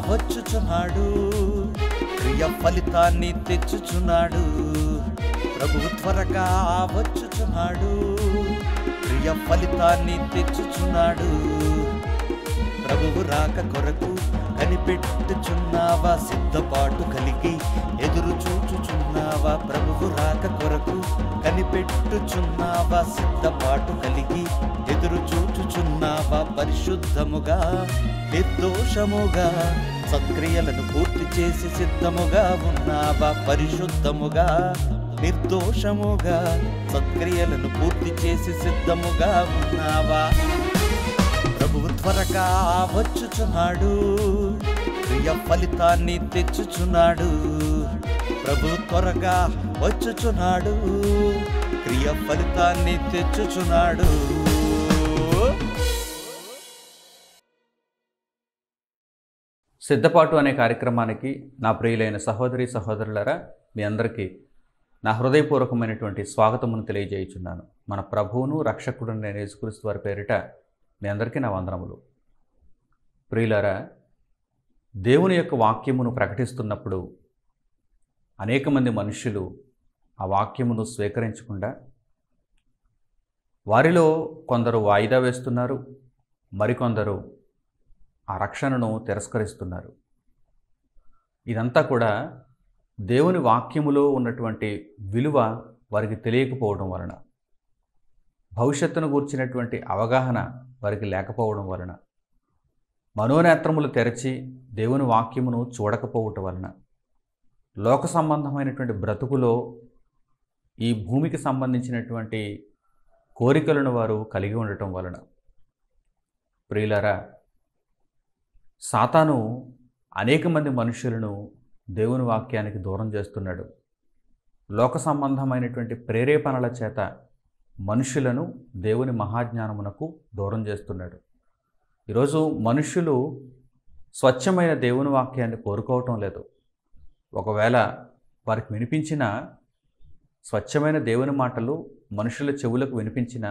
వచ్చుచున్నాడు, క్రియ ఫలితాన్ని తెచ్చుచున్నాడు. ప్రభువు త్వరగా వచ్చుచున్నాడు, క్రియ ఫలితాన్ని తెచ్చుచున్నాడు. ప్రభువు రాక కొరకు కనిపెట్టుచున్నావా, సిద్ధపాటు కలిగి ఎదురు చూచుచున్నావా? ప్రభువు రాక కొరకు కనిపెట్టుచున్నావా, సిద్ధపాటు కలిగి ఎదురు చూచుచున్నావా? పరిశుద్ధముగా నిర్దోషముగా సత్క్రియలను పూర్తి చేసి సిద్ధముగా ఉన్నావా? పరిశుద్ధముగా నిర్దోషముగా సత్క్రియలను పూర్తి చేసి సిద్ధముగా ఉన్నావా? ప్రభువు త్వరగా వచ్చుచున్నాడు, క్రియ ఫలితాన్ని తెచ్చుచున్నాడు. ప్రభువు త్వరగా వచ్చుచున్నాడు, క్రియ ఫలితాన్ని తెచ్చుచున్నాడు. సిద్ధపాటు అనే కార్యక్రమానికి నా ప్రియులైన సహోదరి సహోదరులారా, మీ అందరికీ నా హృదయపూర్వకమైనటువంటి స్వాగతమును తెలియజేయుచున్నాను. మన ప్రభువును రక్షకుడు నేను యేసుక్రీస్తు వారి పేరిట మీ అందరికీ నా వందనములు. ప్రియులారా, దేవుని యొక్క వాక్యమును ప్రకటిస్తున్నప్పుడు అనేక మంది మనుష్యులు ఆ వాక్యమును స్వీకరించకుండా వారిలో కొందరు వాయిదా వేస్తున్నారు, మరికొందరు ఆ రక్షణను తిరస్కరిస్తున్నారు. ఇదంతా కూడా దేవుని వాక్యములో ఉన్నటువంటి విలువ వారికి తెలియకపోవడం వలన, భవిష్యత్తును గూర్చినటువంటి అవగాహన వారికి లేకపోవడం వలన, మనోనేత్రములు తెరచి దేవుని వాక్యమును చూడకపోవటం వలన, లోక సంబంధమైనటువంటి బ్రతుకులో ఈ భూమికి సంబంధించినటువంటి కోరికలను వారు కలిగి ఉండటం వలన, ప్రియులారా, సాతాను అనేక మంది మనుషులను దేవుని వాక్యానికి దూరం చేస్తున్నాడు. లోక సంబంధమైనటువంటి ప్రేరేపణల చేత మనుషులను దేవుని మహాజ్ఞానమునకు దూరం చేస్తున్నాడు. ఈరోజు మనుషులు స్వచ్ఛమైన దేవుని వాక్యాన్ని కోరుకోవటం లేదు. ఒకవేళ వారికి వినిపించిన స్వచ్ఛమైన దేవుని మాటలు మనుషుల చెవులకు వినిపించిన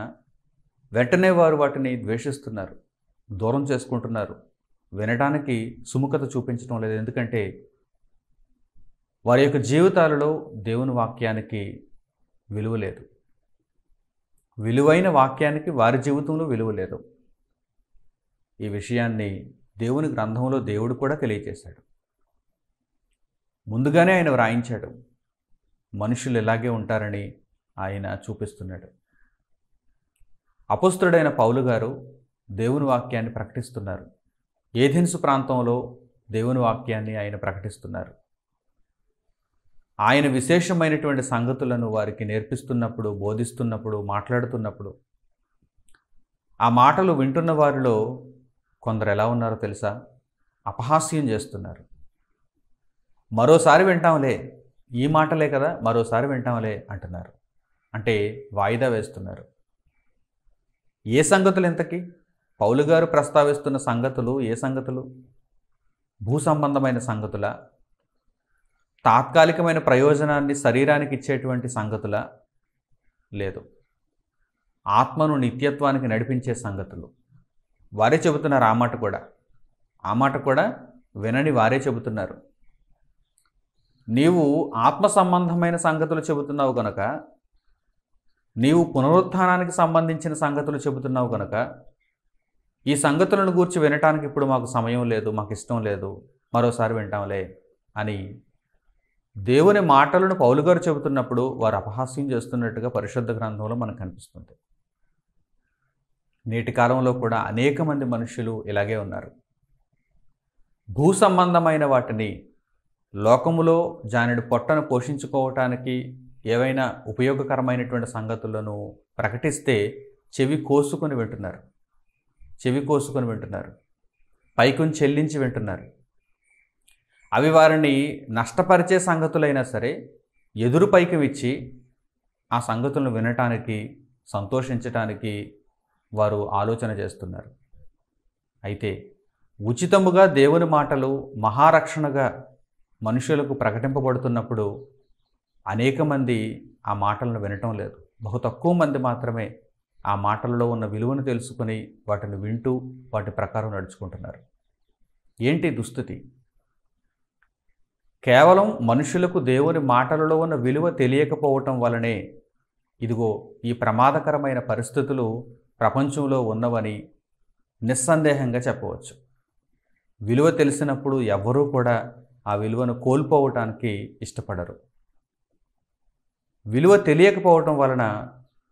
వెంటనే వారు వాటిని ద్వేషిస్తున్నారు, దూరం చేసుకుంటున్నారు, వినడానికి సుముఖత చూపించడం లేదు. ఎందుకంటే వారి యొక్క జీవితాలలో దేవుని వాక్యానికి విలువ లేదు. విలువైన వాక్యానికి వారి జీవితంలో విలువ లేదు. ఈ విషయాన్ని దేవుని గ్రంథంలో దేవుడు కూడా తెలియజేశాడు. ముందుగానే ఆయన వ్రాయించాడు. మనుషులు ఇలాగే ఉంటారని ఆయన చూపిస్తున్నాడు. అపొస్తలుడైన పౌలు గారు దేవుని వాక్యాన్ని ప్రకటిస్తున్నారు. ఏథెన్సు ప్రాంతంలో దేవుని వాక్యాన్ని ఆయన ప్రకటిస్తున్నారు. ఆయన విశేషమైనటువంటి సంగతులను వారికి నేర్పిస్తున్నప్పుడు, బోధిస్తున్నప్పుడు, మాట్లాడుతున్నప్పుడు ఆ మాటలు వింటున్న వారిలో కొందరు ఎలా ఉన్నారో తెలుసా? అపహాస్యం చేస్తున్నారు. మరోసారి వింటాంలే, ఈ మాటలే కదా, మరోసారి వింటాంలే అంటున్నారు. అంటే వాయిదా వేస్తున్నారు. ఏ సంగతులు ఇంతకీ? పౌలు గారు ప్రస్తావిస్తున్న సంగతులు ఏ సంగతులు? భూ సంబంధమైన సంగతుల, తాత్కాలికమైన ప్రయోజనాన్ని శరీరానికి ఇచ్చేటువంటి సంగతుల? లేదు, ఆత్మను నిత్యత్వానికి నడిపించే సంగతులు. వారే చెబుతున్నారు ఆ మాట కూడా వినని వారే చెబుతున్నారు. నీవు ఆత్మ సంబంధమైన సంగతులు చెబుతున్నావు కనుక, నీవు పునరుత్థానానికి సంబంధించిన సంగతులు చెబుతున్నావు కనుక, ఈ సంగతులను గూర్చి వినటానికి ఇప్పుడు మాకు సమయం లేదు, మాకు ఇష్టం లేదు, మరోసారి వింటాంలే అని దేవుని మాటలను పౌలు గారు చెబుతున్నప్పుడు వారు అపహాస్యం చేస్తున్నట్టుగా పరిశుద్ధ గ్రంథంలో మనకు కనిపిస్తుంది. నేటి కాలంలో కూడా అనేక మంది మనుషులు ఇలాగే ఉన్నారు. భూ సంబంధమైన వాటిని, లోకములో జానెడు పొట్టను పోషించుకోవటానికి ఏవైనా ఉపయోగకరమైనటువంటి సంగతులను ప్రకటిస్తే చెవి కోసుకొని వింటున్నారు, పైకొని చెల్లించి వింటున్నారు. అవి వారిని నష్టపరిచే సంగతులైనా సరే ఎదురు పైకి ఇచ్చి ఆ సంగతులను వినటానికి, సంతోషించటానికి వారు ఆలోచన చేస్తున్నారు. అయితే ఉచితముగా దేవుని మాటలు మహారక్షణగా మనుషులకు ప్రకటింపబడుతున్నప్పుడు అనేక మంది ఆ మాటలను వినటం లేదు. బహు తక్కువ మంది మాత్రమే ఆ మాటలలో ఉన్న విలువను తెలుసుకొని వాటిని వింటూ వాటి ప్రకారం నడుచుకుంటున్నారు. ఏంటి దుస్థితి? కేవలం మనుషులకు దేవుని మాటలలో ఉన్న విలువ తెలియకపోవటం వలనే ఇదిగో ఈ ప్రమాదకరమైన పరిస్థితులు ప్రపంచంలో ఉన్నవని నిస్సందేహంగా చెప్పవచ్చు. విలువ తెలిసినప్పుడు ఎవ్వరూ కూడా ఆ విలువను కోల్పోవటానికి ఇష్టపడరు. విలువ తెలియకపోవటం వలన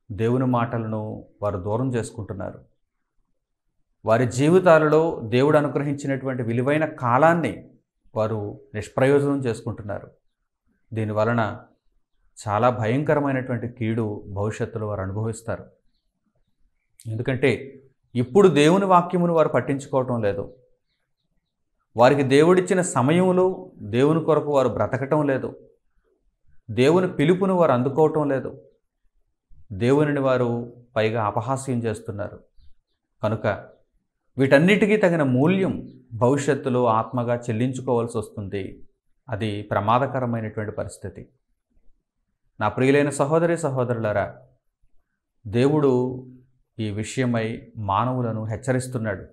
దేవుని మాటలను వారు దూరం చేసుకుంటున్నారు. వారి జీవితాలలో దేవుడు అనుగ్రహించినటువంటి విలువైన కాలాన్ని వారు నిష్ప్రయోజనం చేసుకుంటున్నారు. దీనివలన చాలా భయంకరమైనటువంటి కీడు భవిష్యత్తులో వారు అనుభవిస్తారు. ఎందుకంటే ఇప్పుడు దేవుని వాక్యమును వారు పట్టించుకోవటం లేదు. వారికి దేవుడిచ్చిన సమయంలో దేవుని కొరకు వారు బ్రతకటం లేదు. దేవుని పిలుపును వారు అందుకోవటం లేదు. దేవునిని వారు పైగా అపహాస్యం చేస్తున్నారు. కనుక వీటన్నిటికీ తగిన మూల్యం భవిష్యత్తులో ఆత్మగా చెల్లించుకోవాల్సి వస్తుంది. అది ప్రమాదకరమైనటువంటి పరిస్థితి. నా ప్రియులైన సహోదరి సహోదరులారా, దేవుడు ఈ విషయమై మానవులను హెచ్చరిస్తున్నాడు.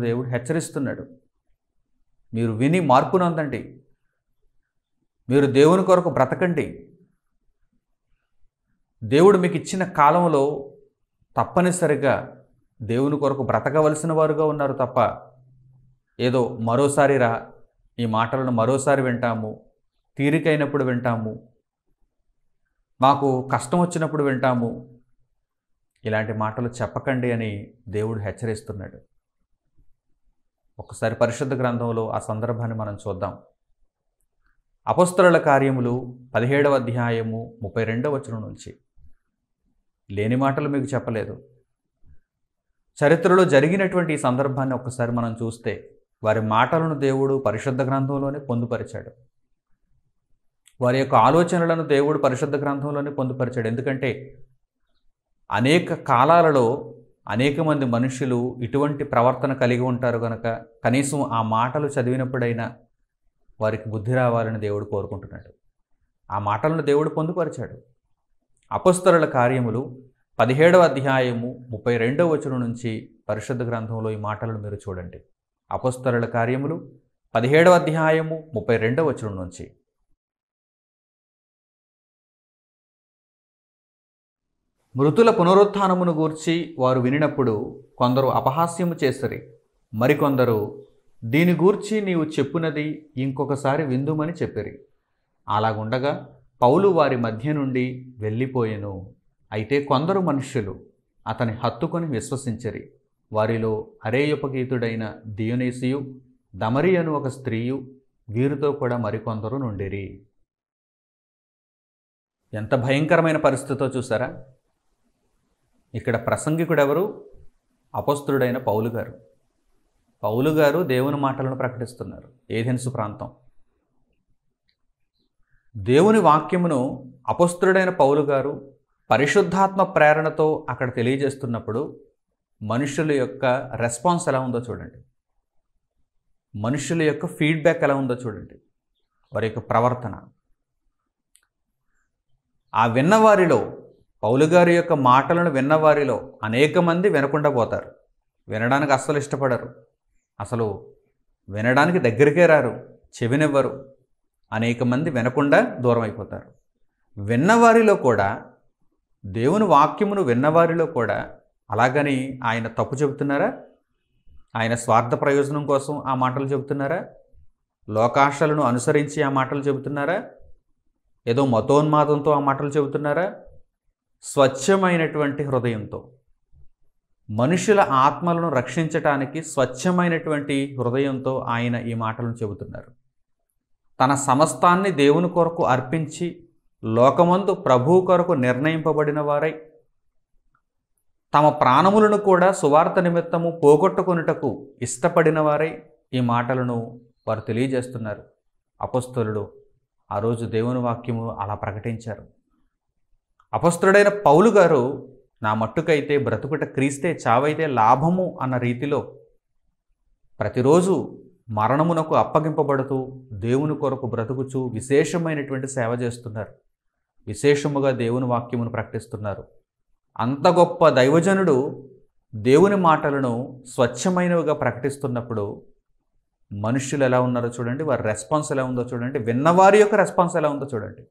దేవుడు హెచ్చరిస్తున్నాడు. మీరు విని మార్పు నొందండి. మీరు దేవుని కొరకు బ్రతకండి. దేవుడు మీకు ఇచ్చిన కాలంలో తప్పనిసరిగా దేవుని కొరకు బ్రతకవలసిన వారుగా ఉన్నారు తప్ప ఏదో మరోసారి ఈ మాటలను మరోసారి వింటాము, తీరికైనప్పుడు వింటాము, మాకు కష్టం వచ్చినప్పుడు వింటాము, ఇలాంటి మాటలు చెప్పకండి అని దేవుడు హెచ్చరిస్తున్నాడు. ఒకసారి పరిశుద్ధ గ్రంథంలో ఆ సందర్భాన్ని మనం చూద్దాం. అపొస్తలుల కార్యములు 17వ అధ్యాయము 32వ వచనం నుంచి. లేని మాటలు మీకు చెప్పలేదు. చరిత్రలో జరిగినటువంటి ఈ సందర్భాన్ని ఒక్కసారి మనం చూస్తే వారి మాటలను దేవుడు పరిశుద్ధ గ్రంథంలోనే పొందుపరిచాడు. వారి యొక్క ఆలోచనలను దేవుడు పరిశుద్ధ గ్రంథంలోనే పొందుపరిచాడు. ఎందుకంటే అనేక కాలాలలో అనేక మంది మనుషులు ఇటువంటి ప్రవర్తన కలిగి ఉంటారు కనుక కనీసం ఆ మాటలు చదివినప్పుడైనా వారికి బుద్ధి రావాలని దేవుడు కోరుకుంటున్నాడు. ఆ మాటలను దేవుడు పొందుపరిచాడు. అపొస్తలుల కార్యములు 17వ అధ్యాయము 32వ వచనం నుంచి పరిశుద్ధ గ్రంథంలో ఈ మాటలను మీరు చూడండి. అపొస్తలుల కార్యములు 17వ అధ్యాయము 32వ వచనం నుంచి. మృతుల పునరుత్థానమును గూర్చి వారు వినినప్పుడు కొందరు అపహాస్యము చేసిరి, మరికొందరు దీని గూర్చి నీవు చెప్పునది ఇంకొకసారి విందుమని చెప్పిరి. అలాగుండగా పౌలు వారి మధ్య నుండి వెళ్ళిపోయెను. అయితే కొందరు మనుష్యులు అతని హత్తుకొని విశ్వసించిరి. వారిలో అరేయోపగీతుడైన దియోనేసియు, దమరి అను ఒక స్త్రీయు, వీరితో కూడా మరికొందరు నుండిరి. ఎంత భయంకరమైన పరిస్థితితో చూసారా? ఇక్కడ ప్రసంగికుడెవరు? అపొస్తలుడైన పౌలు గారు. పౌలు గారు దేవుని మాటలను ప్రకటిస్తున్నారు. ఏథెన్సు ప్రాంతం. దేవుని వాక్యమును అపొస్తలుడైన పౌలు గారు పరిశుద్ధాత్మ ప్రేరణతో అక్కడ తెలియజేస్తున్నప్పుడు మనుషుల యొక్క రెస్పాన్స్ ఎలా ఉందో చూడండి. మనుషుల యొక్క ఫీడ్బ్యాక్ ఎలా ఉందో చూడండి. వారి యొక్క ప్రవర్తన. ఆ విన్నవారిలో, పౌలు గారి యొక్క మాటలను విన్నవారిలో అనేక మంది వినకుండా పోతారు. వినడానికి అస్సలు ఇష్టపడరు. అసలు వినడానికి దగ్గరికే రారు, చెవినివ్వరు. అనేక మంది వినకుండా దూరం అయిపోతారు. విన్నవారిలో కూడా, దేవుని వాక్యమును విన్నవారిలో కూడా అలాగని ఆయన తప్పు చెబుతున్నారా? ఆయన స్వార్థ ప్రయోజనం కోసం ఆ మాటలు చెబుతున్నారా? లోకాశలను అనుసరించి ఆ మాటలు చెబుతున్నారా? ఏదో మతోన్మాదంతో ఆ మాటలు చెబుతున్నారా? స్వచ్ఛమైనటువంటి హృదయంతో, మనుషుల ఆత్మలను రక్షించటానికి స్వచ్ఛమైనటువంటి హృదయంతో ఆయన ఈ మాటలను చెబుతున్నారు. తన సమస్తాన్ని దేవుని కొరకు అర్పించి లోకమందు ప్రభువు కొరకు నిర్ణయింపబడిన వారై తమ ప్రాణములను కూడా సువార్త నిమిత్తము పోగొట్టుకొనుటకు ఇష్టపడిన వారై ఈ మాటలను వారు తెలియజేస్తున్నారు. అపొస్తలుడు ఆ రోజు దేవుని వాక్యము అలా ప్రకటించారు. అపొస్తలుడైన పౌలు గారు నా మట్టుకైతే బ్రతుకుట క్రీస్తే, చావైతే లాభము అన్న రీతిలో ప్రతిరోజు మరణమునకు అప్పగింపబడుతూ దేవుని కొరకు బ్రతుకుచూ విశేషమైనటువంటి సేవ చేస్తున్నారు. విశేషముగా దేవుని వాక్యమును ప్రకటిస్తున్నారు. అంత గొప్ప దైవజనుడు దేవుని మాటలను స్వచ్ఛమైనవిగా ప్రకటిస్తున్నప్పుడు మనుష్యులు ఎలా ఉన్నారో చూడండి, వారి రెస్పాన్స్ ఎలా ఉందో చూడండి, విన్నవారి యొక్క రెస్పాన్స్ ఎలా ఉందో చూడండి.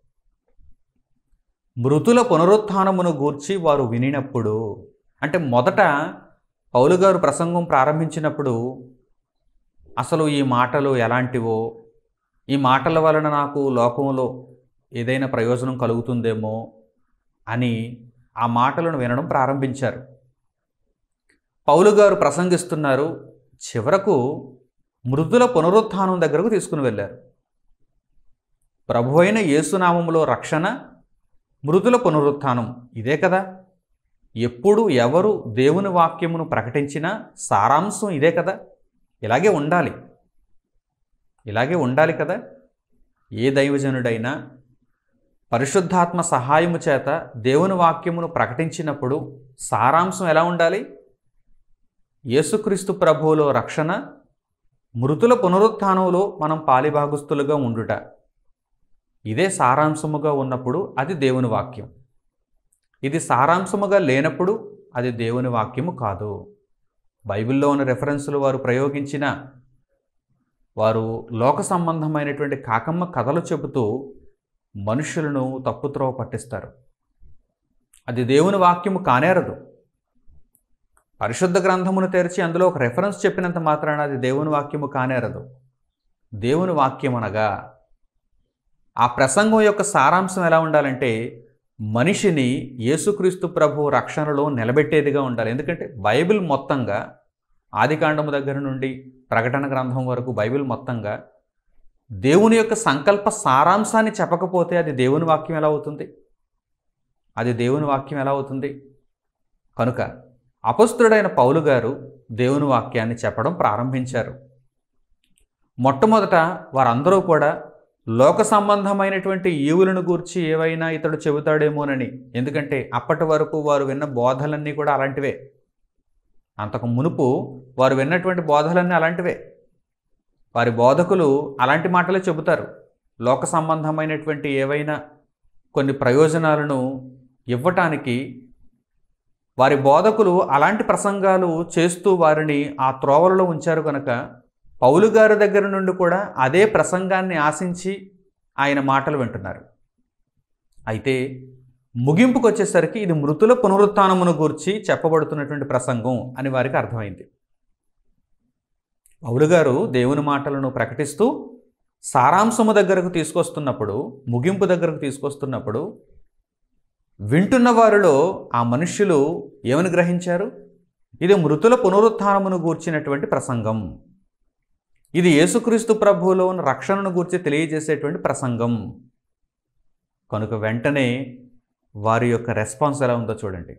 మృతుల పునరుత్థానమును గూర్చి వారు వినినప్పుడు, అంటే మొదట పౌలు గారు ప్రసంగం ప్రారంభించినప్పుడు అసలు ఈ మాటలు ఎలాంటివో, ఈ మాటల వలన నాకు లోకంలో ఏదైనా ప్రయోజనం కలుగుతుందేమో అని ఆ మాటలను వినడం ప్రారంభించారు. పౌలు గారు ప్రసంగిస్తున్నారు, చివరకు మృతుల పునరుత్థానం దగ్గరకు తీసుకుని వెళ్ళారు. ప్రభువైన యేసునామములో రక్షణ, మృతుల పునరుత్థానం, ఇదే కదా. ఎప్పుడు ఎవరు దేవుని వాక్యమును ప్రకటించినా సారాంశం ఇదే కదా. ఇలాగే ఉండాలి కదా. ఏ దైవజనుడైనా పరిశుద్ధాత్మ సహాయము చేత దేవుని వాక్యమును ప్రకటించినప్పుడు సారాంశం ఎలా ఉండాలి? యేసుక్రీస్తు ప్రభువులో రక్షణ, మృతుల పునరుత్థానంలో మనం పాలిభాగస్తులుగా ఉండుట, ఇదే సారాంశముగా ఉన్నప్పుడు అది దేవుని వాక్యం. ఇది సారాంశముగా లేనప్పుడు అది దేవుని వాక్యము కాదు. బైబిల్లో ఉన్న రెఫరెన్సులు వారు ప్రయోగించిన, వారు లోక సంబంధమైనటువంటి కాకమ్మ కథలు చెబుతూ మనుషులను తప్పుత్రోవ పట్టిస్తారు. అది దేవుని వాక్యము కానేరదు. పరిశుద్ధ గ్రంథమును తెరిచి అందులో ఒక రెఫరెన్స్ చెప్పినంత మాత్రాన అది దేవుని వాక్యము కానేరదు. దేవుని వాక్యం అనగా ఆ ప్రసంగం యొక్క సారాంశం ఎలా ఉండాలంటే మనిషిని యేసుక్రీస్తు ప్రభు రక్షణలో నిలబెట్టేదిగా ఉండాలి. ఎందుకంటే బైబిల్ మొత్తంగా ఆదికాండము దగ్గర నుండి ప్రకటన గ్రంథం వరకు బైబిల్ మొత్తంగా దేవుని యొక్క సంకల్ప సారాంశాన్ని చెప్పకపోతే అది దేవుని వాక్యం ఎలా అవుతుంది? కనుక అపొస్తలుడైన పౌలు గారు దేవుని వాక్యాన్ని చెప్పడం ప్రారంభించారు. మొట్టమొదట వారందరూ కూడా లోక సంబంధమైనటువంటి ఈవులను గూర్చి ఏవైనా ఇతడు చెబుతాడేమోనని, ఎందుకంటే అప్పటి వరకు వారు విన్న బోధలన్నీ కూడా అలాంటివే. అంతకు మునుపు వారు విన్నటువంటి బోధలన్నీ అలాంటివే. వారి బోధకులు అలాంటి మాటలే చెబుతారు. లోక సంబంధమైనటువంటి ఏవైనా కొన్ని ప్రయోజనాలను ఇవ్వటానికి వారి బోధకులు అలాంటి ప్రసంగాలు చేస్తూ వారిని ఆ త్రోవలలో ఉంచారు. కనుక పౌలు గారి దగ్గర నుండి కూడా అదే ప్రసంగాన్ని ఆశించి ఆయన మాటలు వింటున్నారు. అయితే ముగింపుకు వచ్చేసరికి ఇది మృతుల పునరుత్థానమును గూర్చి చెప్పబడుతున్నటువంటి ప్రసంగం అని వారికి అర్థమైంది. పౌలు గారు దేవుని మాటలను ప్రకటిస్తూ సారాంశము దగ్గరకు తీసుకొస్తున్నప్పుడు, ముగింపు దగ్గరకు తీసుకొస్తున్నప్పుడు వింటున్న వారిలో ఆ మనుష్యులు ఏమని గ్రహించారు? ఇది మృతుల పునరుత్థానమును గూర్చినటువంటి ప్రసంగం, ఇది యేసుక్రీస్తు ప్రభువులో ఉన్న రక్షణను గూర్చి తెలియజేసేటువంటి ప్రసంగం. కనుక వెంటనే వారి యొక్క రెస్పాన్స్ ఎలా ఉందో చూడండి.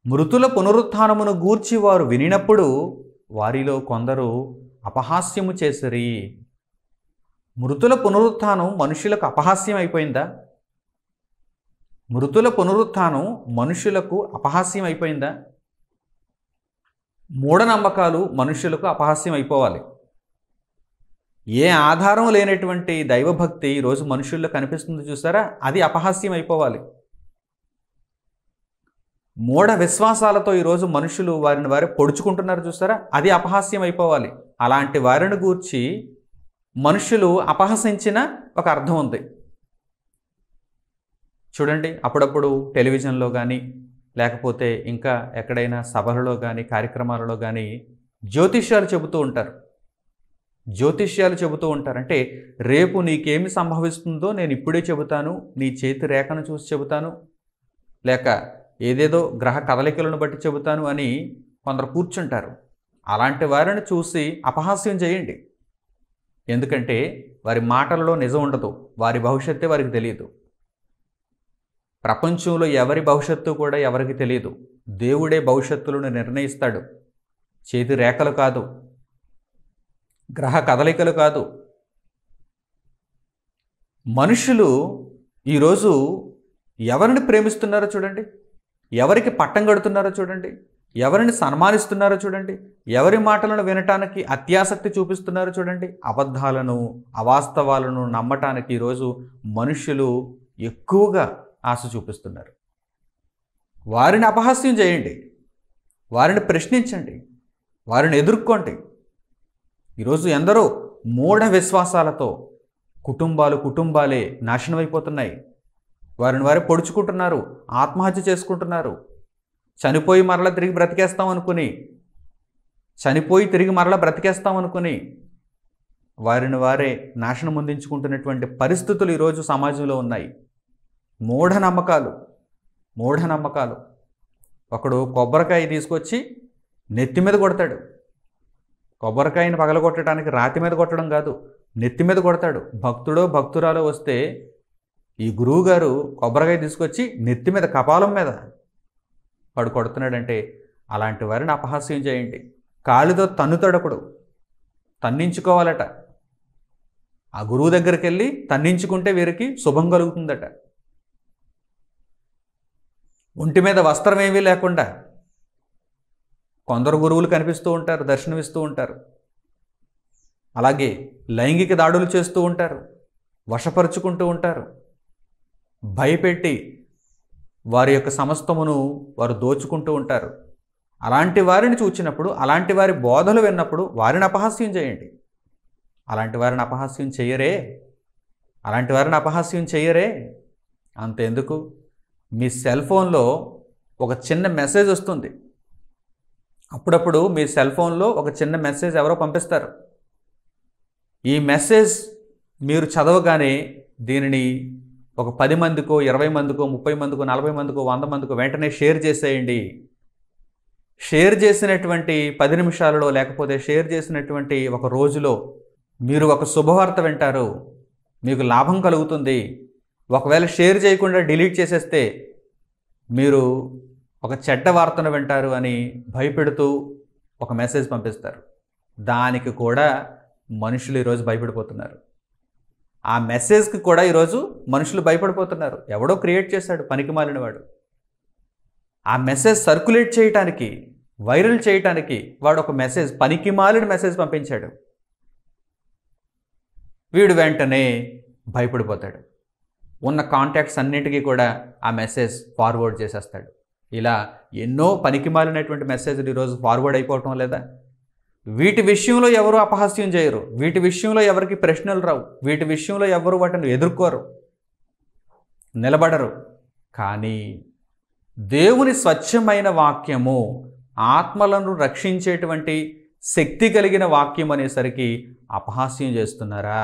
మృతుల పునరుత్థానమును గూర్చి వారు వినినప్పుడు వారిలో కొందరు అపహాస్యము చేసిరి. మృతుల పునరుత్థానం మనుషులకు అపహాస్యం అయిపోయిందా? మృతుల పునరుత్థానం మనుషులకు అపహాస్యం అయిపోయిందా? మూఢనమ్మకాలు మనుషులకు అపహాస్యం అయిపోవాలి. ఏ ఆధారం లేనటువంటి దైవభక్తి ఈరోజు మనుషుల్లో కనిపిస్తుంది చూసారా, అది అపహాస్యం అయిపోవాలి. మూఢ విశ్వాసాలతో ఈరోజు మనుషులు వారిని వారే పొడుచుకుంటున్నారు చూసారా, అది అపహాస్యం అయిపోవాలి. అలాంటి వారిని గూర్చి మనుషులు అపహసించిన ఒక అర్థం ఉంది. చూడండి, అప్పుడప్పుడు టెలివిజన్లో కానీ లేకపోతే ఇంకా ఎక్కడైనా సభలలో కానీ కార్యక్రమాలలో కానీ జ్యోతిష్యాలు చెబుతూ ఉంటారు. అంటే రేపు నీకేమి సంభవిస్తుందో నేను ఇప్పుడే చెబుతాను, నీ చేతి రేఖను చూసి చెబుతాను, లేక ఏదేదో గ్రహ కదలికలను బట్టి చెబుతాను అని కొందరు కూర్చుంటారు. అలాంటి వారిని చూసి అపహాస్యం చేయండి. ఎందుకంటే వారి మాటలలో నిజం ఉండదు, వారి భవిష్యత్తే వారికి తెలియదు. ప్రపంచంలో ఎవరి భవిష్యత్తు కూడా ఎవరికి తెలియదు. దేవుడే భవిష్యత్తులను నిర్ణయిస్తాడు. చేతి రేఖలు కాదు, గ్రహ కదలికలు కాదు. మనుషులు ఈరోజు ఎవరిని ప్రేమిస్తున్నారో చూడండి, ఎవరికి పట్టం కడుతున్నారో చూడండి, ఎవరిని సన్మానిస్తున్నారో చూడండి, ఎవరి మాటలను వినటానికి అత్యాసక్తి చూపిస్తున్నారో చూడండి. అబద్ధాలను, అవాస్తవాలను నమ్మటానికి ఈరోజు మనుషులు ఎక్కువగా ఆశ చూపిస్తున్నారు. వారిని అపహాస్యం చేయండి. వారిని ప్రశ్నించండి, వారిని ఎదుర్కోండి. ఈరోజు ఎందరో మూఢ విశ్వాసాలతో కుటుంబాలే నాశనం అయిపోతున్నాయి. వారిని వారే పొడుచుకుంటున్నారు, ఆత్మహత్య చేసుకుంటున్నారు. చనిపోయి మరలా తిరిగి బ్రతికేస్తాం అనుకుని వారిని వారే నాశనం అందించుకుంటున్నటువంటి పరిస్థితులు ఈరోజు సమాజంలో ఉన్నాయి. మూఢనమ్మకాలు. ఒకడు కొబ్బరికాయ తీసుకొచ్చి నెత్తి మీద కొడతాడు. కొబ్బరికాయని పగలగొట్టడానికి రాతి మీద కొట్టడం కాదు, నెత్తి మీద కొడతాడు. భక్తుడో భక్తురాలో వస్తే ఈ గురువు గారు కొబ్బరికాయ తీసుకొచ్చి నెత్తి మీద, కపాలం మీద వాడు కొడుతున్నాడంటే అలాంటి వారిని అపహాస్యం చేయండి. కాలితో తన్నుతాడొకడు, తన్నించుకోవాలట. ఆ గురువు దగ్గరికి వెళ్ళి తన్నించుకుంటే వీరికి శుభం కలుగుతుందట. ఒంటి మీద వస్త్రం ఏమీ లేకుండా కొందరు గురువులు కనిపిస్తూ ఉంటారు, దర్శనమిస్తూ ఉంటారు. అలాగే లైంగిక దాడులు చేస్తూ ఉంటారు, వశపరుచుకుంటూ ఉంటారు. భయపెట్టి వారి యొక్క సమస్తమును వారు దోచుకుంటూ ఉంటారు. అలాంటి వారిని చూచినప్పుడు, అలాంటి వారి బోధలు విన్నప్పుడు వారిని అపహాస్యం చేయండి. అలాంటి వారిని అపహాస్యం చేయరే. అంతెందుకు, మీ సెల్ ఫోన్లో ఒక చిన్న మెసేజ్ వస్తుంది. అప్పుడప్పుడు మీ సెల్ ఫోన్లో ఒక చిన్న మెసేజ్ ఎవరో పంపిస్తారు. ఈ మెసేజ్ మీరు చదవగానే దీనిని ఒక 10 మందికో, 20 మందికో, 30 మందికో, 40 మందికో, 100 మందికో వెంటనే షేర్ చేసేయండి. షేర్ చేసినటువంటి 10 నిమిషాలలో, లేకపోతే షేర్ చేసినటువంటి ఒక రోజులో మీరు ఒక శుభవార్త వింటారు, మీకు లాభం కలుగుతుంది. ఒకవేళ షేర్ చేయకుండా డిలీట్ చేసేస్తే మీరు ఒక చెడ్డ వార్తను వింటారు అని భయపెడుతూ ఒక మెసేజ్ పంపిస్తారు. దానికి కూడా మనుషులు ఈరోజు భయపడిపోతున్నారు. ఆ మెసేజ్కి కూడా ఈరోజు మనుషులు భయపడిపోతున్నారు. ఎవడో క్రియేట్ చేశాడు, పనికిమాలినవాడు. ఆ మెసేజ్ సర్క్యులేట్ చేయటానికి, వైరల్ చేయటానికి వాడు ఒక మెసేజ్, పనికిమాలిన మెసేజ్ పంపించాడు. వీడు వెంటనే భయపడిపోతాడు. ఉన్న కాంటాక్ట్స్ అన్నిటికీ కూడా ఆ మెసేజ్ ఫార్వర్డ్ చేసేస్తాడు. ఇలా ఎన్నో పనికిమాలినటువంటి మెసేజ్లు ఈరోజు ఫార్వర్డ్ అయిపోవటం లేదా? వీటి విషయంలో ఎవరు అపహాస్యం చేయరు, వీటి విషయంలో ఎవరికి ప్రశ్నలు రావు, వీటి విషయంలో ఎవరు వాటిని ఎదుర్కోరు, నిలబడరు. కానీ దేవుని స్వచ్ఛమైన వాక్యము, ఆత్మలను రక్షించేటువంటి శక్తి కలిగిన వాక్యం అనేసరికి అపహాస్యం చేస్తున్నారా?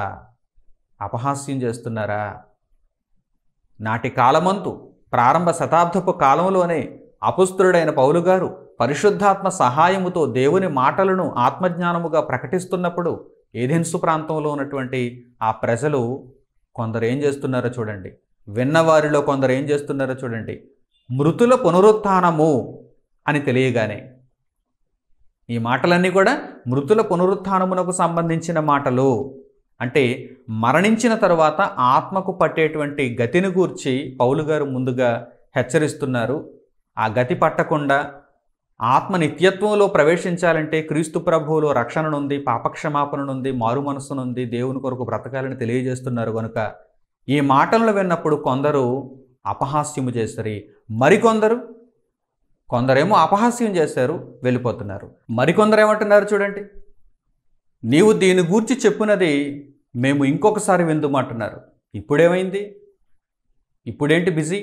నాటి కాలమంతు, ప్రారంభ శతాబ్దపు కాలంలోనే అపుస్తలుడైన పౌలు గారు పరిశుద్ధాత్మ సహాయముతో దేవుని మాటలను ఆత్మజ్ఞానముగా ప్రకటిస్తున్నప్పుడు ఏథెన్సు ప్రాంతంలో ఉన్నటువంటి ఆ ప్రజలు కొందరు ఏం చేస్తున్నారో చూడండి. విన్నవారిలో కొందరు ఏం చేస్తున్నారో చూడండి. మృతుల పునరుత్థానము అని తెలియగానే, ఈ మాటలన్నీ కూడా మృతుల పునరుత్థానమునకు సంబంధించిన మాటలు. అంటే మరణించిన తరువాత ఆత్మకు పట్టేటువంటి గతిని గూర్చి పౌలు గారు ముందుగా హెచ్చరిస్తున్నారు. ఆ గతి పట్టకుండా ఆత్మ నిత్యత్వంలో ప్రవేశించాలంటే క్రీస్తు ప్రభువులో రక్షణనుంది, పాపక్షమాపణనుంది, మారు మనస్సునుంది, దేవుని కొరకు బ్రతకాలని తెలియజేస్తున్నారు. కనుక ఈ మాటలను విన్నప్పుడు కొందరు అపహాస్యము చేస్తారు, కొందరేమో అపహాస్యం చేశారు, వెళ్ళిపోతున్నారు. మరికొందరు ఏమంటున్నారు చూడండి, నీవు దీని గూర్చి చెప్పినది మేము ఇంకొకసారి విందుమంటున్నారు. ఇప్పుడేమైంది? ఇప్పుడేంటి బిజీ?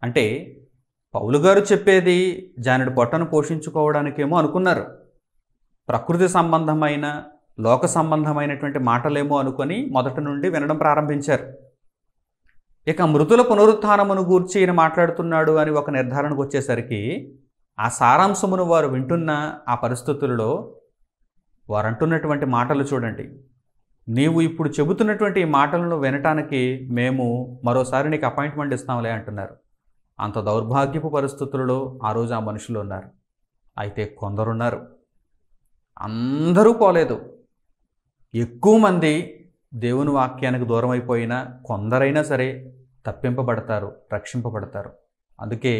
అంటే పౌలు గారు చెప్పేది జానుడి పొట్టను పోషించుకోవడానికేమో అనుకున్నారు. ప్రకృతి సంబంధమైన, లోక సంబంధమైనటువంటి మాటలేమో అనుకొని మొదటి నుండి వినడం ప్రారంభించారు. ఇక మృతుల పునరుత్థానమును గూర్చి ఈయన మాట్లాడుతున్నాడు అని ఒక నిర్ధారణకు వచ్చేసరికి ఆ సారాంశమును వారు వింటున్న ఆ పరిస్థితులలో వారు అంటున్నటువంటి మాటలు చూడండి. నీవు ఇప్పుడు చెబుతున్నటువంటి ఈ మాటలను వినటానికి మేము మరోసారి నీకు అపాయింట్మెంట్ ఇస్తాంలే అంటున్నారు. అంత దౌర్భాగ్యపు పరిస్థితులలో ఆ రోజు ఆ మనుషులు ఉన్నారు. అయితే కొందరున్నారు, అందరూ పోలేదు. ఎక్కువ మంది దేవుని వాక్యానికి దూరం అయిపోయినా కొందరైనా సరే తప్పింపబడతారు, రక్షింపబడతారు. అందుకే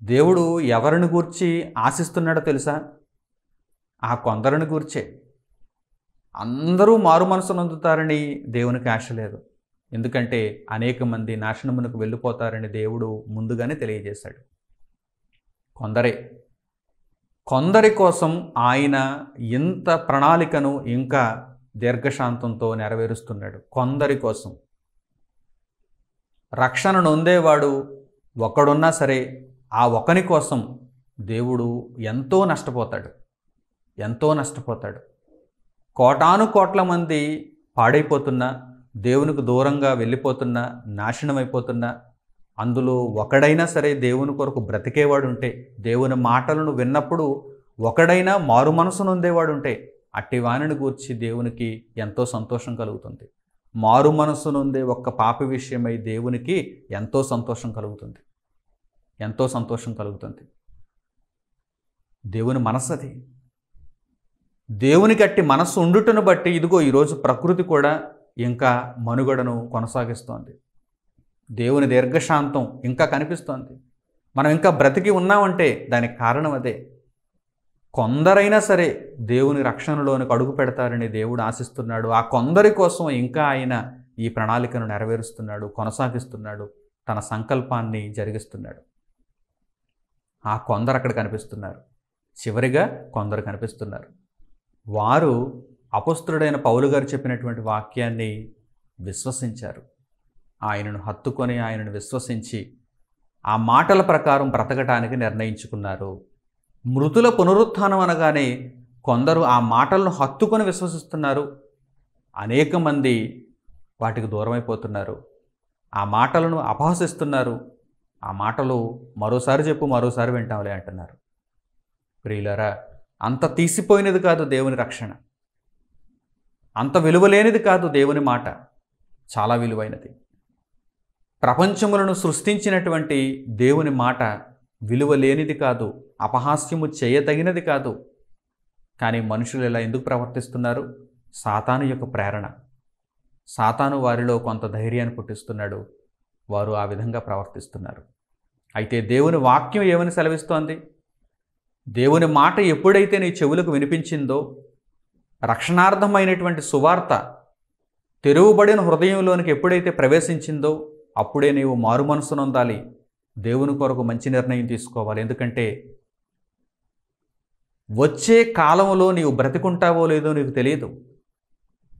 దేవుడు ఎవరిని గూర్చి ఆశిస్తున్నాడో తెలుసా? ఆ కొందరిని గూర్చే. అందరూ మారు మనసు నొందుతారని దేవునికి ఆశ లేదు. ఎందుకంటే అనేక మంది నాశనమునకు వెళ్ళిపోతారని దేవుడు ముందుగానే తెలియజేశాడు. కొందరే కొందరి కోసం ఆయన ఇంత ప్రణాళికను ఇంకా దీర్ఘశాంతంతో నెరవేరుస్తున్నాడు. కొందరి కోసం రక్షణ నొందేవాడు ఒకడున్నా సరే ఆ ఒకని కోసం దేవుడు ఎంతో నష్టపోతాడు. కోటాను కోట్ల మంది పాడైపోతున్నా, దేవునికి దూరంగా వెళ్ళిపోతున్నా, నాశనమైపోతున్నా, అందులో ఒకడైనా సరే దేవుని కొరకు బ్రతికేవాడు ఉంటే, దేవుని మాటలను విన్నప్పుడు ఒకడైనా మారు మనసు నొందేవాడు ఉంటే, అట్టి వానిని గూర్చి దేవునికి ఎంతో సంతోషం కలుగుతుంది. మారు మనసు నొందే ఒక్క పాపి విషయమై దేవునికి ఎంతో సంతోషం కలుగుతుంది. దేవుని మనస్సు అది. దేవునికి అట్టి మనస్సు ఉండుటను బట్టి ఇదిగో ఈరోజు ప్రకృతి కూడా ఇంకా మనుగడను కొనసాగిస్తోంది. దేవుని దీర్ఘశాంతం ఇంకా కనిపిస్తోంది. మనం ఇంకా బ్రతికి ఉన్నామంటే దానికి కారణం అదే. కొందరైనా సరే దేవుని రక్షణలోనికి అడుగు పెడతారని దేవుడు ఆశిస్తున్నాడు. ఆ కొందరి కోసం ఇంకా ఆయన ఈ ప్రణాళికను నెరవేరుస్తున్నాడు, కొనసాగిస్తున్నాడు, తన సంకల్పాన్ని జరిగిస్తున్నాడు. ఆ కొందరు అక్కడ కనిపిస్తున్నారు. చివరిగా కొందరు కనిపిస్తున్నారు. వారు అపొస్తలుడైన పౌలు గారు చెప్పినటువంటి వాక్యాన్ని విశ్వసించారు. ఆయనను హత్తుకొని ఆయనను విశ్వసించి ఆ మాటల ప్రకారం బ్రతకటానికి నిర్ణయించుకున్నారు. మృతుల పునరుత్థానం అనగానే కొందరు ఆ మాటలను హత్తుకొని విశ్వసిస్తున్నారు. అనేక మంది వాటికి దూరమైపోతున్నారు. ఆ మాటలను అపహసిస్తున్నారు. ఆ మాటలు మరోసారి వింటాంలే అంటున్నారు. ప్రియులారా, అంత తీసిపోయినది కాదు దేవుని రక్షణ, అంత విలువలేనిది కాదు దేవుని మాట. చాలా విలువైనది. ప్రపంచములను సృష్టించినటువంటి దేవుని మాట విలువలేనిది కాదు, అపహాస్యము చేయదగినది కాదు. కానీ మనుషులు ఇలా ఎందుకు ప్రవర్తిస్తున్నారు? సాతాను యొక్క ప్రేరణ. సాతాను వారిలో కొంత ధైర్యాన్ని పుట్టిస్తున్నాడు. వారు ఆ విధంగా ప్రవర్తిస్తున్నారు. అయితే దేవుని వాక్యం ఏమని సెలవిస్తోంది? దేవుని మాట ఎప్పుడైతే నీ చెవులకు వినిపించిందో, రక్షణార్థమైనటువంటి సువార్త తెరువబడిన హృదయంలోనికి ఎప్పుడైతే ప్రవేశించిందో అప్పుడే నీవు మారు మనసు నొందాలి. దేవుని కొరకు మంచి నిర్ణయం తీసుకోవాలి. ఎందుకంటే వచ్చే కాలంలో నీవు బ్రతికుంటావో లేదో నీకు తెలియదు.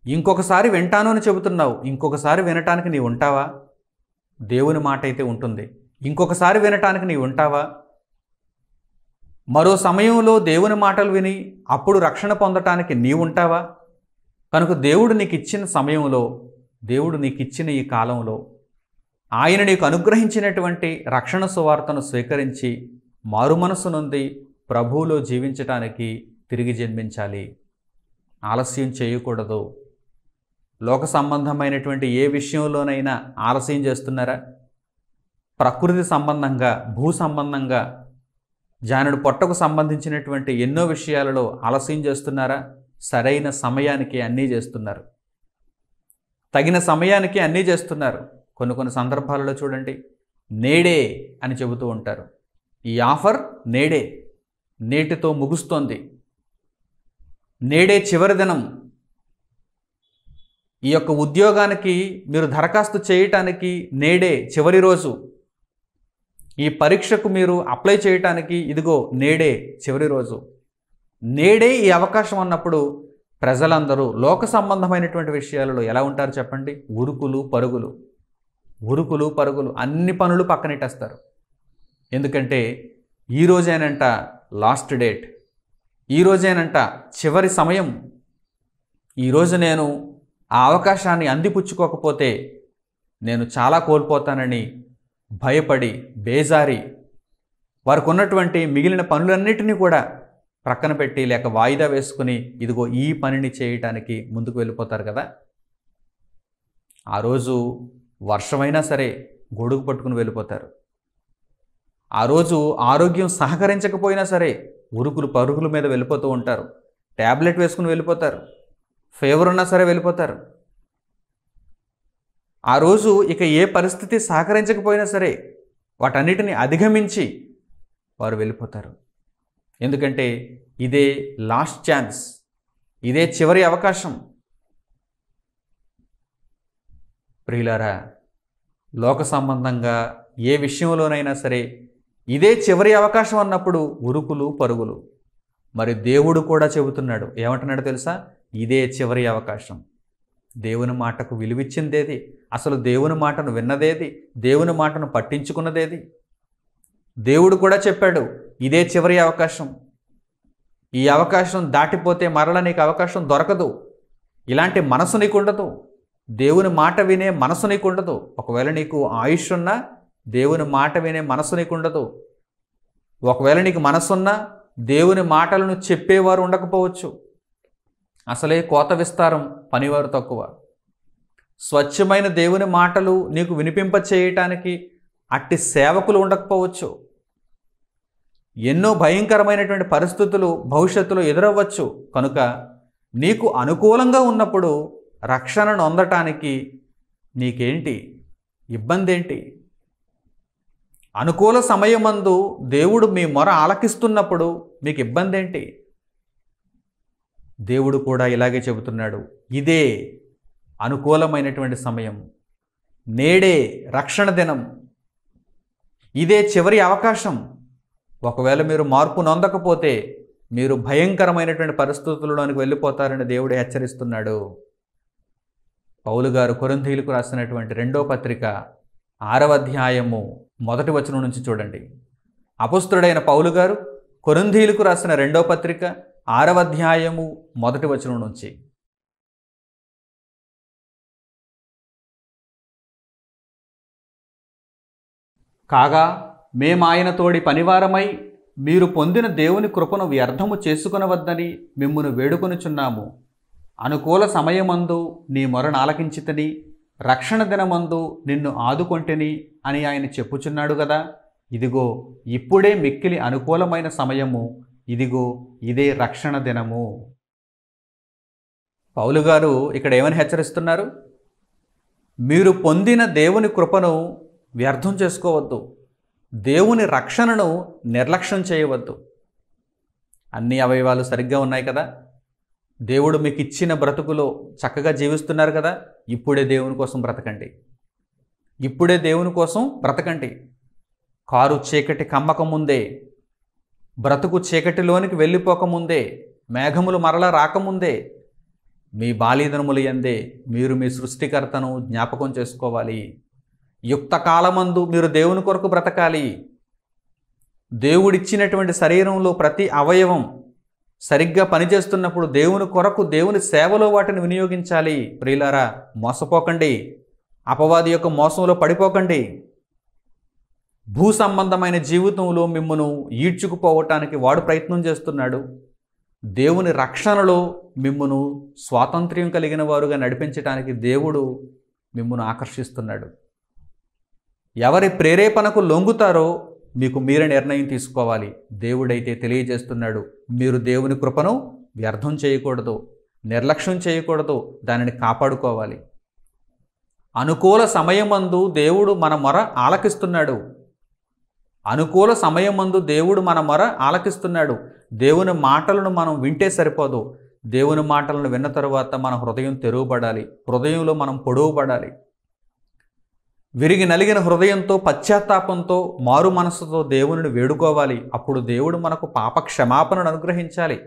ఇంకొకసారి వింటాను అని చెబుతున్నావు, ఇంకొకసారి వినటానికి నీవు ఉంటావా? దేవుని మాట అయితే ఉంటుంది. ఇంకొకసారి వినటానికి నీవు ఉంటావా? మరో సమయంలో దేవుని మాటలు విని అప్పుడు రక్షణ పొందటానికి నీవు ఉంటావా? కనుక దేవుడు నీకు ఇచ్చిన సమయంలో, దేవుడు నీకు ఇచ్చిన ఈ కాలంలో ఆయన నీకు అనుగ్రహించినటువంటి రక్షణ సువార్తను స్వీకరించి మారు మనసు నొంది ప్రభువులో జీవించటానికి తిరిగి జన్మించాలి. ఆలస్యం చేయకూడదు. లోక సంబంధమైనటువంటి ఏ విషయంలోనైనా ఆలస్యం చేస్తున్నారా? ప్రకృతి సంబంధంగా, భూ సంబంధంగా, జానుడు పొట్టకు సంబంధించినటువంటి ఎన్నో విషయాలలో ఆలస్యం చేస్తున్నారా? సరైన సమయానికి అన్నీ చేస్తున్నారు. తగిన సమయానికి అన్నీ చేస్తున్నారు. కొన్ని సందర్భాలలో చూడండి, నేడే అని చెబుతూ ఉంటారు. ఈ ఆఫర్ నేడే, నేటితో ముగుస్తోంది, నేడే చివరి దినం, ఈ యొక్క ఉద్యోగానికి మీరు దరఖాస్తు చేయటానికి నేడే చివరి రోజు, ఈ పరీక్షకు మీరు అప్లై చేయటానికి ఇదిగో నేడే చివరి రోజు, నేడే ఈ అవకాశం అన్నప్పుడు ప్రజలందరూ లోక సంబంధమైనటువంటి విషయాలలో ఎలా ఉంటారు చెప్పండి? ఉరుకులు పరుగులు, అన్ని పనులు పక్కనెట్టేస్తారు. ఎందుకంటే ఈ రోజేనంట లాస్ట్ డేట్, ఈ రోజేనంట చివరి సమయం, ఈరోజు నేను ఆ అవకాశాన్ని అందిపుచ్చుకోకపోతే నేను చాలా కోల్పోతానని భయపడి బేజారి వారికి ఉన్నటువంటి మిగిలిన పనులన్నిటినీ కూడా ప్రక్కన పెట్టి లేక వాయిదా వేసుకుని ఇదిగో ఈ పనిని చేయటానికి ముందుకు వెళ్ళిపోతారు కదా. ఆ రోజు వర్షమైనా సరే గొడుగు పట్టుకుని వెళ్ళిపోతారు. ఆ రోజు ఆరోగ్యం సహకరించకపోయినా సరే ఉరుకులు పరుగుల మీద వెళ్ళిపోతూ ఉంటారు. ట్యాబ్లెట్ వేసుకుని వెళ్ళిపోతారు. ఫీవర్ ఉన్నా సరే వెళ్ళిపోతారు. ఆ రోజు ఇక ఏ పరిస్థితి సహకరించకపోయినా సరే వాటన్నిటిని అధిగమించి వారు వెళ్ళిపోతారు. ఎందుకంటే ఇదే లాస్ట్ ఛాన్స్, ఇదే చివరి అవకాశం. ప్రియులారా, లోక సంబంధంగా ఏ విషయంలోనైనా సరే ఇదే చివరి అవకాశం అన్నప్పుడు ఉరుకులు పరుగులు. మరి దేవుడు కూడా చెబుతున్నాడు, ఏమంటున్నాడు తెలుసా? ఇదే చివరి అవకాశం. దేవుని మాటకు విలువిచ్చిందేది? అసలు దేవుని మాటను విన్నదేది? దేవుని మాటను పట్టించుకున్నదేది? దేవుడు కూడా చెప్పాడు, ఇదే చివరి అవకాశం. ఈ అవకాశం దాటిపోతే మరలా నీకు అవకాశం దొరకదు. ఇలాంటి మనసు నీకు ఉండదు. దేవుని మాట వినే మనసు నీకు ఉండదు. ఒకవేళ నీకు ఆయుష్ ఉన్నా దేవుని మాట వినే మనసు నీకు ఉండదు. ఒకవేళ నీకు మనసున్నా దేవుని మాటలను చెప్పేవారు ఉండకపోవచ్చు. అసలే కోత విస్తారం, పనివారు తక్కువ. స్వచ్ఛమైన దేవుని మాటలు నీకు వినిపింప చేయటానికి అట్టి సేవకులు ఉండకపోవచ్చు. ఎన్నో భయంకరమైనటువంటి పరిస్థితులు భవిష్యత్తులో ఎదురవ్వచ్చు. కనుక నీకు అనుకూలంగా ఉన్నప్పుడు రక్షణను పొందటానికి నీకేంటి ఇబ్బంది ఏంటి? అనుకూల సమయమందు దేవుడు మీ మొర ఆలకిస్తున్నప్పుడు మీకు ఇబ్బంది ఏంటి? దేవుడు కూడా ఇలాగే చెబుతున్నాడు, ఇదే అనుకూలమైనటువంటి సమయం, నేడే రక్షణ దినం, ఇదే చివరి అవకాశం. ఒకవేళ మీరు మార్పు నొందకపోతే మీరు భయంకరమైనటువంటి పరిస్థితుల్లోనికి వెళ్ళిపోతారని దేవుడు హెచ్చరిస్తున్నాడు. పౌలు గారు కొరింథీయులకు రాసినటువంటి 2వ పత్రిక 6వ అధ్యాయము 1వ వచనం నుంచి చూడండి. అపొస్తలుడైన పౌలు గారు కొరింథీయులకు రాసిన 2వ పత్రిక 6వ అధ్యాయము 1వ వచనం నుంచి. కాగా మేమాయన తోడి పనివారమై మీరు పొందిన దేవుని కృపను వ్యర్థము చేసుకొనవద్దని మిమ్మును వేడుకొనుచున్నాము. అనుకూల సమయమందు నీ మొరను ఆలకించితిని, రక్షణ దినమందు నిన్ను ఆదుకొంటిని అని ఆయన చెప్పుచున్నాడు కదా. ఇదిగో ఇప్పుడే మిక్కిలి అనుకూలమైన సమయము, ఇదిగో ఇదే రక్షణ దినము. పౌలు గారు ఇక్కడ ఏమని హెచ్చరిస్తున్నారు? మీరు పొందిన దేవుని కృపను వ్యర్థం చేసుకోవద్దు, దేవుని రక్షణను నిర్లక్ష్యం చేయవద్దు. అన్ని అవయవాలు సరిగ్గా ఉన్నాయి కదా, దేవుడు మీకు ఇచ్చిన బ్రతుకులో చక్కగా జీవిస్తున్నారు కదా. ఇప్పుడే దేవుని కోసం బ్రతకండి, ఇప్పుడే దేవుని కోసం బ్రతకండి. కారు చీకటి కమ్మకముందే, బ్రతుకు చీకటిలోనికి వెళ్ళిపోకముందే, మేఘములు మరలా రాకముందే మీ బాల్యదినములు యందే మీరు మీ సృష్టికర్తను జ్ఞాపకం చేసుకోవాలి. యుక్త కాలమందు మీరు దేవుని కొరకు బ్రతకాలి. దేవుడిచ్చినటువంటి శరీరంలో ప్రతి అవయవం సరిగ్గా పనిచేస్తున్నప్పుడు దేవుని కొరకు, దేవుని సేవలో వాటిని వినియోగించాలి. ప్రియులారా, మోసపోకండి, అపవాది యొక్క మోసంలో పడిపోకండి. భూ సంబంధమైన జీవితంలో మిమ్మును ఈడ్చుకుపోవటానికి వాడు ప్రయత్నం చేస్తున్నాడు. దేవుని రక్షణలో మిమ్మును స్వాతంత్ర్యం కలిగిన వారుగా నడిపించడానికి దేవుడు మిమ్మును ఆకర్షిస్తున్నాడు. ఎవరి ప్రేరేపణకు లొంగుతారో మీకు మీరే నిర్ణయం తీసుకోవాలి. దేవుడైతే తెలియజేస్తున్నాడు, మీరు దేవుని కృపను వ్యర్థం చేయకూడదు, నిర్లక్ష్యం చేయకూడదు, దానిని కాపాడుకోవాలి. అనుకూల సమయమందు దేవుడు మన మొర ఆలకిస్తున్నాడు. అనుకూల సమయమందు దేవుడు మన మొర ఆలకిస్తున్నాడు. దేవుని మాటలను మనం వింటే సరిపోదు. దేవుని మాటలను విన్న తరువాత మన హృదయం తెరువబడాలి, హృదయంలో మనం పొడవుబడాలి. విరిగి నలిగిన హృదయంతో, పశ్చాత్తాపంతో, మారు మనసుతో దేవునిని వేడుకోవాలి. అప్పుడు దేవుడు మనకు పాప క్షమాపణను అనుగ్రహించాలి.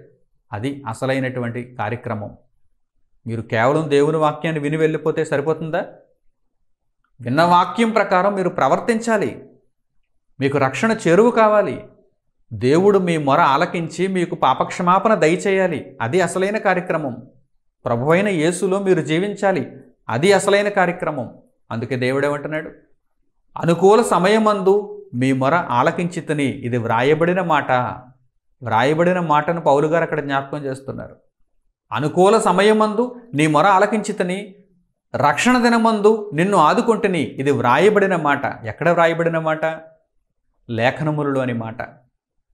అది అసలైనటువంటి కార్యక్రమం. మీరు కేవలం దేవుని వాక్యాన్ని విని వెళ్ళిపోతే సరిపోతుందా? విన్న వాక్యం ప్రకారం మీరు ప్రవర్తించాలి. మీకు రక్షణ చేరువు కావాలి. దేవుడు మీ మొర ఆలకించి మీకు పాపక్షమాపణ దయచేయాలి. అది అసలైన కార్యక్రమం. ప్రభువైన యేసులో మీరు జీవించాలి. అది అసలైన కార్యక్రమం. అందుకే దేవుడు ఏమంటున్నాడు? అనుకూల సమయమందు మీ మొర ఆలకించితిని. ఇది వ్రాయబడిన మాట. వ్రాయబడిన మాటను పౌలు గారు అక్కడ జ్ఞాపకం చేస్తున్నారు. అనుకూల సమయమందు నీ మొర ఆలకించితిని, రక్షణ దినమందు నిన్ను ఆదుకొంటిని. ఇది వ్రాయబడిన మాట. ఎక్కడ వ్రాయబడిన మాట? లేఖనములలోని మాట.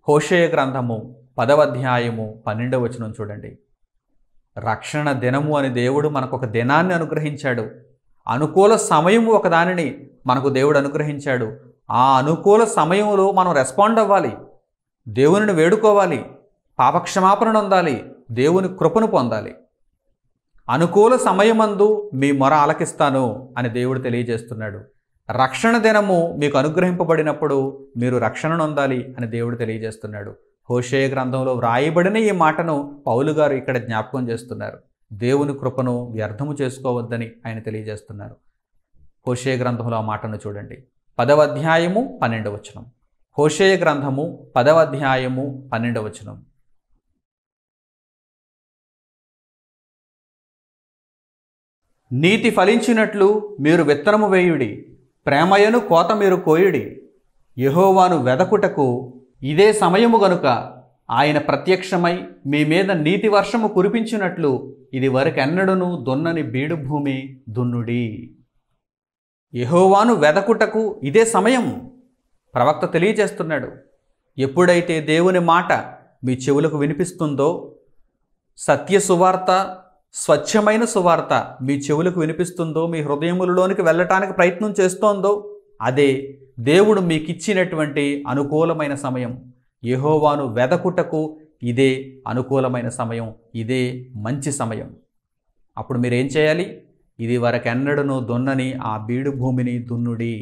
హోషేయ గ్రంథము 10వ అధ్యాయము 12వ వచనం చూడండి. రక్షణ దినము అని దేవుడు మనకు ఒక దినాన్ని అనుగ్రహించాడు. అనుకూల సమయము ఒక దానిని మనకు దేవుడు అనుగ్రహించాడు. ఆ అనుకూల సమయంలో మనం రెస్పాండ్ అవ్వాలి, దేవునిని వేడుకోవాలి, పాపక్షమాపణ పొందాలి, దేవుని కృపను పొందాలి. అనుకూల సమయమందు మీ మొర ఆలకిస్తాను అని దేవుడు తెలియజేస్తున్నాడు. రక్షణ దినము మీకు అనుగ్రహింపబడినప్పుడు మీరు రక్షణ పొందాలి అని దేవుడు తెలియజేస్తున్నాడు. హోషేయ గ్రంథంలో వ్రాయబడిన ఈ మాటను పౌలు గారు ఇక్కడ జ్ఞాపకం చేస్తున్నారు. దేవుని కృపను వ్యర్థము చేసుకోవద్దని ఆయన తెలియజేస్తున్నారు. హోషేయ గ్రంథంలో ఆ మాటను చూడండి. 10వ అధ్యాయము 12వ వచనం. హోషేయ గ్రంథము 10వ అధ్యాయము 12వ వచనం. నీతి ఫలించినట్లు మీరు విత్తనము వేయుడి, ప్రేమయను కోత మీరు కోయుడి. యెహోవాను వెదకుటకు ఇదే సమయము గనుక ఆయన ప్రత్యక్షమై మీ మీద నీతి వర్షము కురిపించినట్లు ఇది వరకెన్నడూను దున్నని బీడు భూమి దున్నుడి. యెహోవాను వెదకుటకు ఇదే సమయం. ప్రవక్త తెలియజేస్తున్నాడు. ఎప్పుడైతే దేవుని మాట మీ చెవులకు వినిపిస్తుందో, సత్య సువార్త, స్వచ్ఛమైన సువార్త మీ చెవులకు వినిపిస్తుందో, మీ హృదయములలోనికి వెళ్ళటానికి ప్రయత్నం చేస్తోందో, అదే దేవుడు మీకు ఇచ్చినటువంటి అనుకూలమైన సమయం. యెహోవాను వెదకుటకు ఇదే అనుకూలమైన సమయం, ఇదే మంచి సమయం. అప్పుడు మీరేం చేయాలి? ఇది వరకెన్నడను దున్నని ఆ బీడు భూమిని దున్నుడి,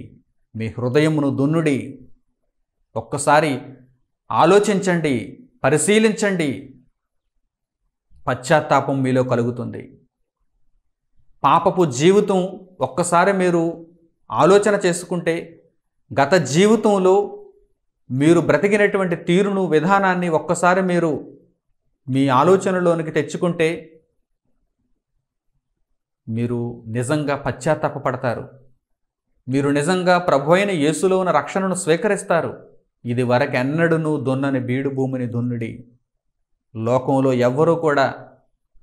మీ హృదయమును దున్నుడి. ఒక్కసారి ఆలోచించండి, పరిశీలించండి. పశ్చాత్తాపం మీలో కలుగుతుంది. పాపపు జీవితం ఒక్కసారి మీరు ఆలోచన చేసుకుంటే, గత జీవితంలో మీరు బ్రతికినటువంటి తీరును, విధానాన్ని ఒక్కసారి మీరు మీ ఆలోచనలోనికి తెచ్చుకుంటే మీరు నిజంగా పశ్చాత్తాపపడతారు. మీరు నిజంగా ప్రభువైన యేసులో ఉన్న రక్షణను స్వీకరిస్తారు. ఇది వరకెన్నడూను దున్నని బీడు భూమిని దున్నుడి. లోకంలో ఎవ్వరూ కూడా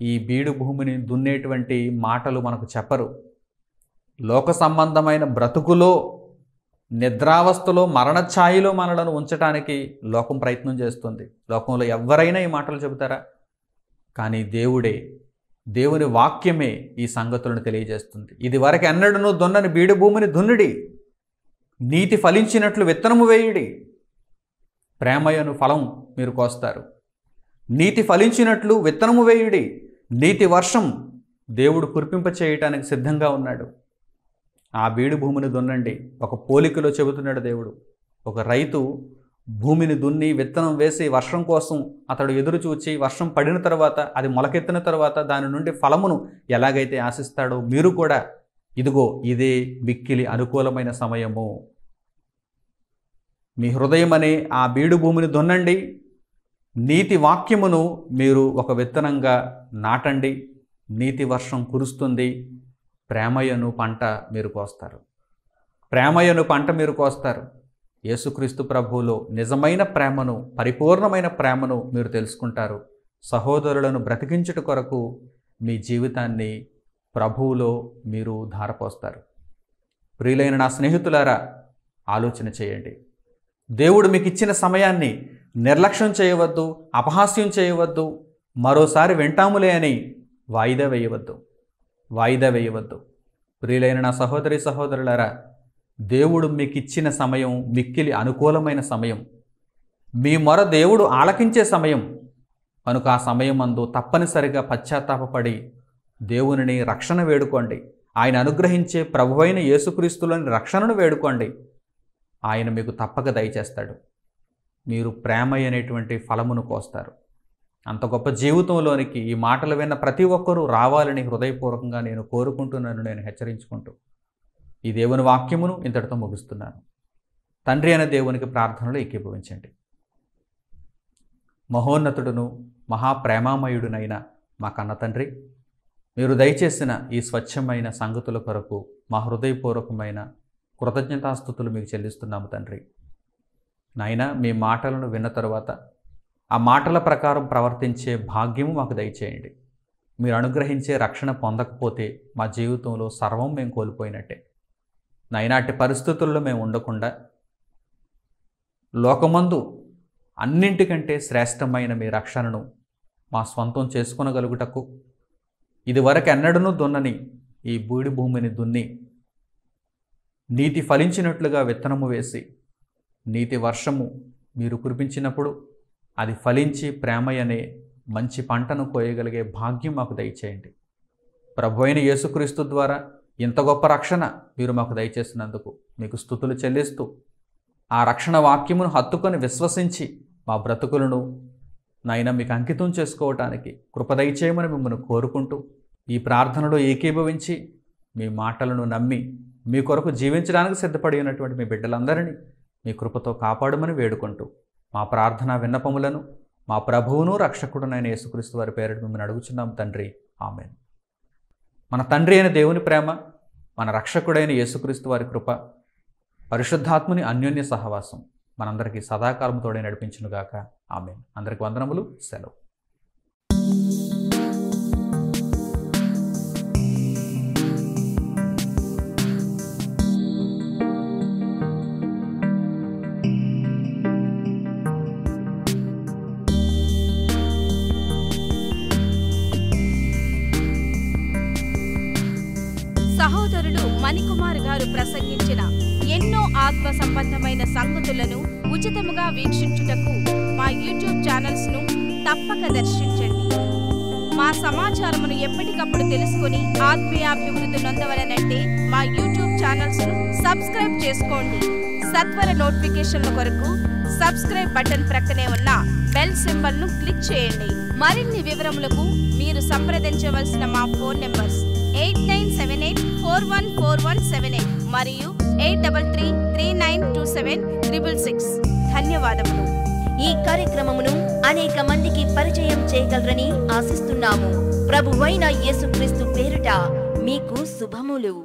ఈ బీడు భూమిని దున్నేటువంటి మాటలు మనకు చెప్పరు. లోక సంబంధమైన బ్రతుకులో, నిద్రావస్థలో, మరణఛాయిలో మనలను ఉంచటానికి లోకం ప్రయత్నం చేస్తుంది. లోకంలో ఎవరైనా ఈ మాటలు చెబుతారా? కానీ దేవుని వాక్యమే ఈ సంగతులను తెలియజేస్తుంది. ఇది వరకు ఎన్నడూను దున్నని బీడు భూమిని దున్నుడి, నీతి ఫలించినట్లు విత్తనము వేయుడి, ప్రేమయను ఫలం మీరు కోస్తారు. నీతి ఫలించినట్లు విత్తనము వేయుడి. నీతి వర్షం దేవుడు కురిపింప చేయటానికి సిద్ధంగా ఉన్నాడు. ఆ బీడు భూమిని దున్నండి. ఒక పోలికలో చెబుతున్నాడు దేవుడు. ఒక రైతు భూమిని దున్ని విత్తనం వేసి వర్షం కోసం అతడు ఎదురు చూచి, వర్షం పడిన తర్వాత, అది మొలకెత్తిన తర్వాత దాని నుండి ఫలమును ఎలాగైతే ఆశిస్తాడో, మీరు కూడా ఇదిగో ఇదే మిక్కిలి అనుకూలమైన సమయము. మీ హృదయం అనే ఆ బీడు భూమిని దున్నండి. నీతి వాక్యమును మీరు ఒక విత్తనంగా నాటండి. నీతి వర్షం కురుస్తుంది. ప్రేమయను పంట మీరు కోస్తారు. ప్రేమయను పంట మీరు కోస్తారు. యేసుక్రీస్తు ప్రభువులో నిజమైన ప్రేమను, పరిపూర్ణమైన ప్రేమను మీరు తెలుసుకుంటారు. సహోదరులను బ్రతికించుట కొరకు మీ జీవితాన్ని ప్రభువులో మీరు ధారపోస్తారు. ప్రియులైన నా స్నేహితులారా, ఆలోచన చేయండి. దేవుడు మీకు ఇచ్చిన సమయాన్ని నిర్లక్ష్యం చేయవద్దు, అపహాస్యం చేయవద్దు, మరోసారి వింటాములే అని వాయిదా వేయవద్దు. ప్రియులైన నా సహోదరి సహోదరులారా, దేవుడు మీకు ఇచ్చిన సమయం మిక్కిలి అనుకూలమైన సమయం. మీ మొర దేవుడు ఆలకించే సమయం కనుక ఆ సమయమందు తప్పనిసరిగా పశ్చాత్తాపపడి దేవునిని రక్షణ వేడుకోండి. ఆయన అనుగ్రహించే ప్రభువైన యేసుక్రీస్తులోని రక్షణను వేడుకోండి. ఆయన మీకు తప్పక దయచేస్తాడు. మీరు ప్రేమ అనేటువంటి ఫలమును కోస్తారు. అంత గొప్ప జీవితంలోనికి ఈ మాటలు విన్న ప్రతి ఒక్కరూ రావాలని హృదయపూర్వకంగా నేను కోరుకుంటున్నాను, నేను హెచ్చరించుకుంటూ ఈ దేవుని వాక్యమును ఇంతటితో ముగిస్తున్నాను. తండ్రి అయిన దేవునికి ప్రార్థనలు ఏకీభవించండి. మహోన్నతుడును మహాప్రేమామయుడునైన మా కన్న తండ్రి, మీరు దయచేసిన ఈ స్వచ్ఛమైన సంగతుల కొరకు మా హృదయపూర్వకమైన కృతజ్ఞతాస్తుతులు మీకు చెల్లిస్తున్నాము తండ్రి. నాయన, మీ మాటలను విన్న తరువాత ఆ మాటల ప్రకారం ప్రవర్తించే భాగ్యము మాకు దయచేయండి. మీరు అనుగ్రహించే రక్షణ పొందకపోతే మా జీవితంలో సర్వం మేము కోల్పోయినట్టే. నాయనాటి పరిస్థితుల్లో మేము ఉండకుండా లోకమందు అన్నింటికంటే శ్రేష్టమైన మీ రక్షణను మా స్వంతం చేసుకొనగలుగుటకు, ఇదివరకు ఎన్నడూనూ దున్నని ఈ బూడి భూమిని దున్ని నీతి ఫలించినట్లుగా విత్తనము వేసి నీతి వర్షము మీరు కురిపించినప్పుడు అది ఫలించి ప్రేమ అనే మంచి పంటను కోయగలిగే భాగ్యం మాకు దయచేయండి. ప్రభువైన యేసుక్రీస్తు ద్వారా ఇంత గొప్ప రక్షణ మీరు మాకు దయచేసినందుకు మీకు స్తుతులు చెల్లిస్తూ, ఆ రక్షణ వాక్యమును హత్తుకొని విశ్వసించి మా బ్రతుకులను నాయన మీకు అంకితం చేసుకోవటానికి కృప దయచేయమని మిమ్మల్ని కోరుకుంటూ ఈ ప్రార్థనలో ఏకీభవించి మీ మాటలను నమ్మి మీ కొరకు జీవించడానికి సిద్ధపడి ఉన్నటువంటి మీ బిడ్డలందరినీ మీ కృపతో కాపాడమని వేడుకుంటూ మా ప్రార్థనా విన్నపములను మా ప్రభువును రక్షకుడునైన యేసుక్రీస్తు వారి పేరిట మిమ్మల్ని అడుగుచున్నాం తండ్రి, ఆమేన్. మన తండ్రి అయిన దేవుని ప్రేమ, మన రక్షకుడైన యేసుక్రీస్తు వారి కృప, పరిశుద్ధాత్ముని అన్యోన్య సహవాసం మనందరికీ సదాకాలం తోడే నడిపించునుగాక. ఆమేన్. అందరికి వందనములు. సెలవు. సహోదరులు మణికుమార్ గారు ప్రసంగించిన ఎన్నో ఆత్మ సంబంధమైన సంగతులను ఉచితముగా వీక్షించుటకు మా యూట్యూబ్ ఛానల్స్ ను తప్పక దర్శించండి. మా సమాచారమును ఎప్పటికప్పుడు తెలుసుకుని ఆత్మీయాభివృద్ధి నొందవలనంటే మా యూట్యూబ్ ఛానల్స్ ను సబ్స్క్రైబ్ చేసుకోండి. సత్వర నోటిఫికేషన్ల కొరకు సబ్స్క్రైబ్ బటన్ ప్రక్కనే ఉన్న బెల్ సింబల్ ను క్లిక్ చేయండి. మరిన్ని వివరములకు మీరు సంప్రదించవలసిన మా ఫోన్ నెంబర్స్ 8978414178 మరియు 83392766. ధన్యవాదములు. ఈ కార్యక్రమమును అనేక మందికి పరిచయం చేయగలరని ఆశిస్తున్నాము. ప్రభువైన యేసుక్రీస్తు పేరిట మీకు శుభములు.